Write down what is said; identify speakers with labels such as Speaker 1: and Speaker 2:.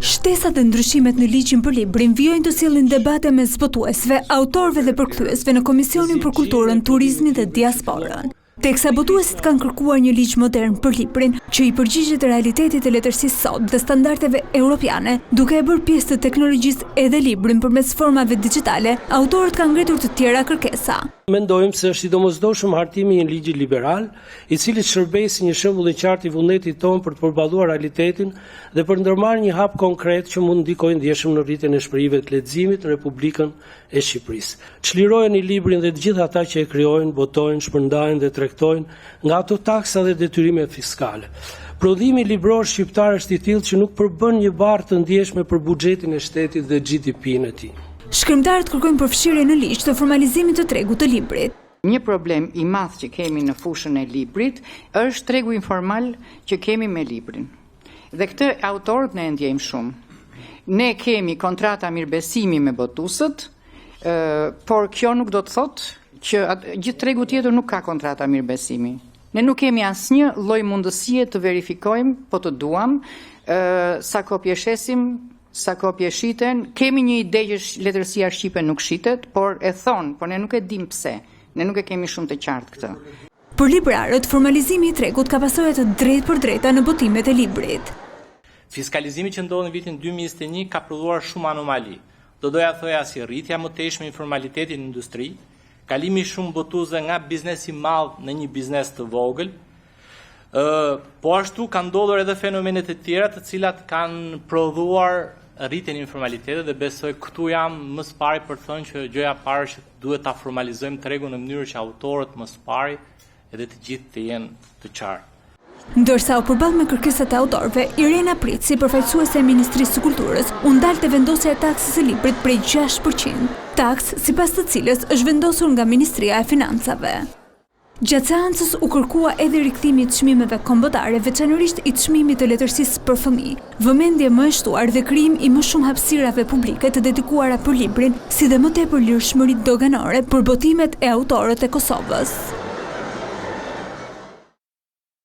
Speaker 1: Shtesat dhe ndryshimet në ligjin për librin vijojnë të sjellin debate mes botuesve, autorëve dhe përkthyesve në Komisionin për Kulturën, Turizmin dhe Diasporën. Teksa botuesit kanë kërkuar një ligj modern për librin që i përgjigjet realitetit të letërsisë sot dhe standardeve europiane, duke e bërë pjesë të teknologjisë edhe librin përmes formave digjitale, autorët kanë ngritur të tjera kërkesa.
Speaker 2: Mendojmë se është i domosdoshëm hartimi i një ligji liberal, i cili shërbej si një shembull i qartë i vullnetit tonë për të përballuar realitetin dhe për ndërmarrë një hap konkret që mund ndikojë ndjeshëm në rritjen e shpërhijeve të leximit në Republikën e Shqipërisë. Çlirohen i librin dhe të gjithë ata që e krijojnë, botojnë, shpërndajnë dhe tregtojnë nga ato taksa dhe detyrime fiskale. Prodhimi libror shqiptar është i tillë që nuk përbën një barë të ndjeshme për buxhetin e shtetit dhe GDP-n e tij.
Speaker 1: Shkrimtarët kërkojnë përfshirje në ligj të formalizimit të tregut të librit.
Speaker 3: Një problem i madh që kemi në fushën e librit është tregu informal që kemi me librin. Dhe këtë autorët ne ndjejmë shumë. Ne kemi kontrata mirëbesimi me botuesët, por kjo nuk do të thotë që gjithë tregu tjetër nuk ka kontrata mirëbesimi. Ne nuk kemi asnjë lloj mundësie të verifikojmë, po të duam, sa kopje shesim, sa kopje shiten. Kemi një ide që letërsia shqipe nuk shitet, por e thon, por ne nuk e dim pse. Ne nuk e kemi shumë të qartë këtë.
Speaker 1: Për librarët, formalizimi i tregut ka pasojë të drejtë për drejta në botimet e librit.
Speaker 4: Fiskalizimi që ndodhi në vitin 2021 ka prodhuar shumë anomali. Do doja thoja si rritja më tejshme e informalitetit në industri, kalimi shumë botuesve nga biznesi i madh në një biznes të vogël. Po ashtu kanë ndodhur edhe fenomene të tjera të cilat kanë prodhuar rritjen e informalitetit dhe besoj këtu jam më së pari për të thënë që gjëja e parë që duhet ta formalizojmë tregun në mënyrë që autorët më së pari edhe të gjithë të jenë të qartë.
Speaker 1: Ndërsa u përball me kërkesat e autorëve, Irena Prit, si përfaqësuese e Ministrisë së Kulturës, u ndalte vendosja e taksës së librit prej 6%, taksë sipas të cilës është vendosur nga Ministria e Financave. Gjatë seancës u kërkua edhe rikthimi i çmimeve kombëtare, veçanërisht i çmimit të letërsisë për fëmijë, vëmendje më e shtuar dhe krijim i më shumë hapësirave publike të dedikuara për librin, si dhe më tepër lirshmëri doganore për botimet e autorët e Kosovës.